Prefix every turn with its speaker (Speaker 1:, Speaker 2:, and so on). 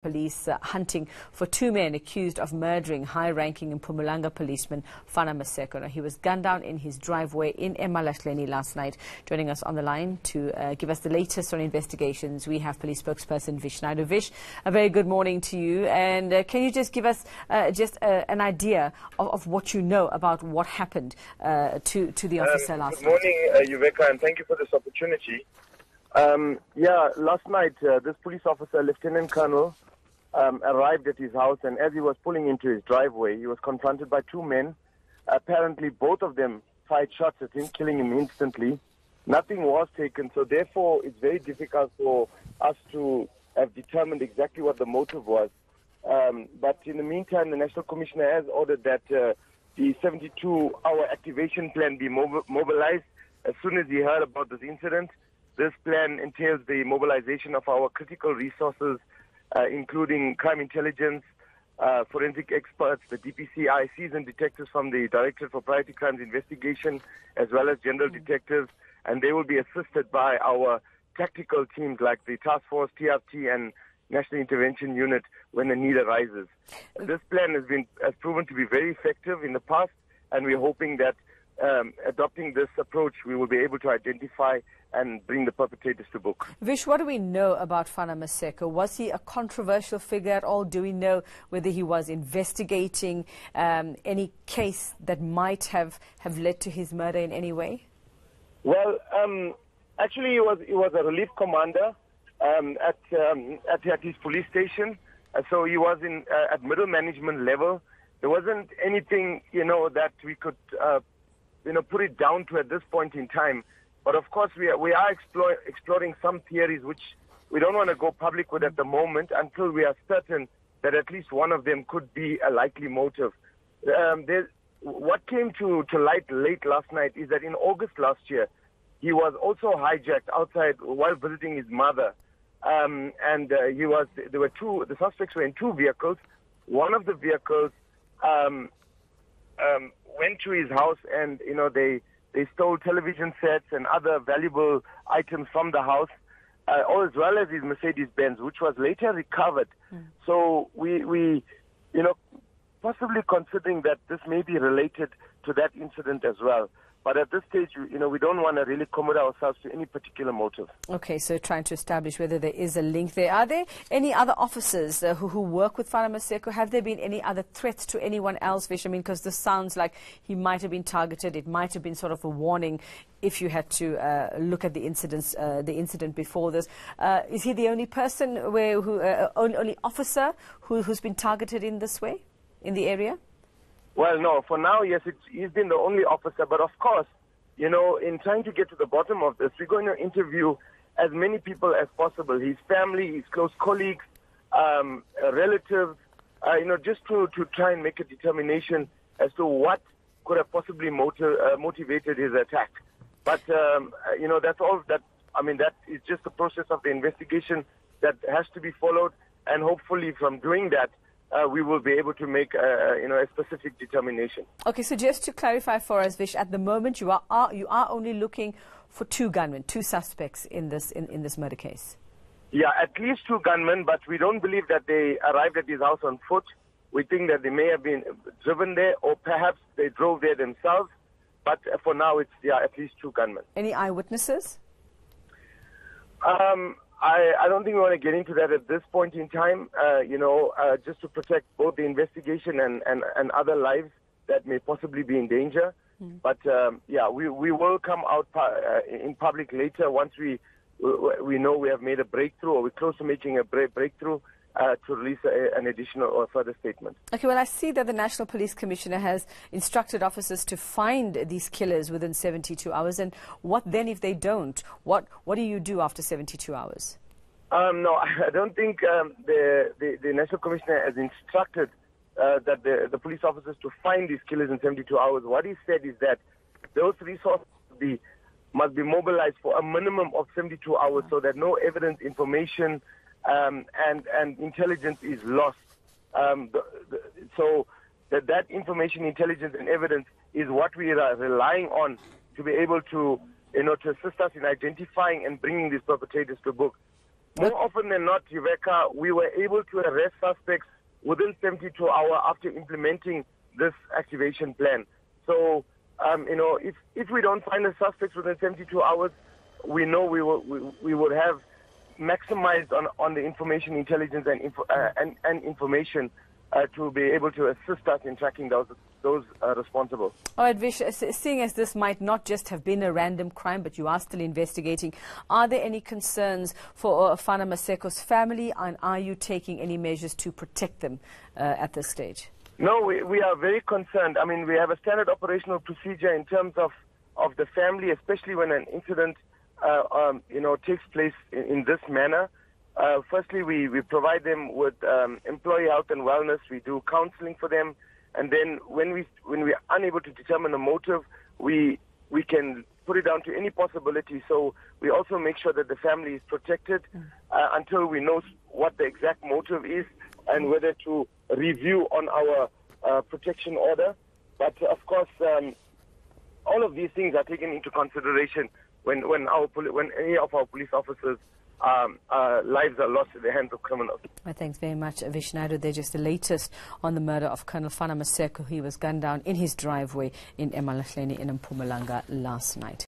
Speaker 1: Police hunting for two men accused of murdering high-ranking Mpumalanga policeman Fana Maseko. Now, he was gunned down in his driveway in eMalahleni last night. Joining us on the line to give us the latest on investigations, we have police spokesperson Vish Naidu. Vish, a very good morning to you. And can you just give us an idea of what you know about what happened to the officer last night?
Speaker 2: Good morning, Yuveka, and thank you for this opportunity. Last night, this police officer, Lieutenant Colonel, arrived at his house, and as he was pulling into his driveway, he was confronted by two men. Apparently, both of them fired shots at him, killing him instantly. Nothing was taken, so therefore it's very difficult for us to have determined exactly what the motive was. But in the meantime, the National Commissioner has ordered that the 72-hour activation plan be mobilized as soon as he heard about this incident. This plan entails the mobilization of our critical resources, including crime intelligence, forensic experts, the DPCI, seasoned detectives from the Directorate for Priority Crimes Investigation, as well as general detectives, and they will be assisted by our tactical teams like the Task Force, TRT, and National Intervention Unit when the need arises. This plan has proven to be very effective in the past, and we're hoping that adopting this approach, we will be able to identify and bring the perpetrators to book.
Speaker 1: Vish, what do we know about Fana Maseko? Was he a controversial figure at all? Do we know whether he was investigating any case that might have led to his murder in any way?
Speaker 2: Well, actually, he was a relief commander at his police station. So he was at middle management level. There wasn't anything, that we could, put it down to at this point in time. But of course, we are exploring some theories which we don't want to go public with at the moment until we are certain that at least one of them could be a likely motive. What came to light late last night is that in August last year, he was also hijacked outside while visiting his mother. The suspects were in two vehicles. One of the vehicles went to his house, and they stole television sets and other valuable items from the house, as well as his Mercedes-Benz, which was later recovered. So we possibly considering that this may be related to that incident as well. But at this stage, we don't want to really commit ourselves to any particular motive.
Speaker 1: Okay, so trying to establish whether there is a link there. Are there any other officers who work with Fana Maseko? Have there been any other threats to anyone else, Vish? I mean, because this sounds like he might have been targeted. It might have been sort of a warning if you had to look at the incident before this. Is he the only person only officer who's been targeted in this way in the area?
Speaker 2: Well, no, for now, yes, he's been the only officer. But of course, in trying to get to the bottom of this, we're going to interview as many people as possible, his family, his close colleagues, relatives, just to try and make a determination as to what could have possibly motivated his attack. But, that's all that is just the process of the investigation that has to be followed. And hopefully from doing that, we will be able to make a specific determination.
Speaker 1: Okay, so just to clarify for us, Vish, at the moment you are only looking for two gunmen, two suspects in this murder case.
Speaker 2: Yeah, at least two gunmen, but we don't believe that they arrived at his house on foot. We think that they may have been driven there, or perhaps they drove there themselves. But for now, it's at least two gunmen.
Speaker 1: Any eyewitnesses?
Speaker 2: I don't think we want to get into that at this point in time, just to protect both the investigation and other lives that may possibly be in danger. But, we will come out in public later once we know we have made a breakthrough, or we're close to making a breakthrough to release an additional or further statement.
Speaker 1: Okay, well, I see that the National Police Commissioner has instructed officers to find these killers within 72 hours. And what then if they don't? What do you do after 72 hours?
Speaker 2: No, I don't think the National Commissioner has instructed that the police officers to find these killers in 72 hours. What he said is that those resources must be mobilized for a minimum of 72 hours so that no evidence, information, and intelligence is lost. So that information, intelligence, and evidence is what we are relying on to be able to, to assist us in identifying and bringing these perpetrators to book. More often than not, Yuveka, we were able to arrest suspects within 72 hours after implementing this activation plan. So, if we don't find the suspects within 72 hours, we know we would have maximized on the information intelligence and information to be able to assist us in tracking those responsible.
Speaker 1: All right, Vish, seeing as this might not just have been a random crime, but you are still investigating, are there any concerns for Fana Maseko's family, and are you taking any measures to protect them at this stage?
Speaker 2: No, we are very concerned. I mean, we have a standard operational procedure in terms of the family, especially when an incident takes place in this manner. Firstly, we provide them with employee health and wellness. We do counseling for them, and then when we are unable to determine the motive, we can put it down to any possibility. So we also make sure that the family is protected until we know what the exact motive is and whether to review on our protection order. But of course, all of these things are taken into consideration when any of our police officers' lives are lost in the hands of criminals.
Speaker 1: Thanks very much, Vish Naidu. They're just the latest on the murder of Colonel Fana Maseko. He was gunned down in his driveway in eMalahleni in Mpumalanga last night.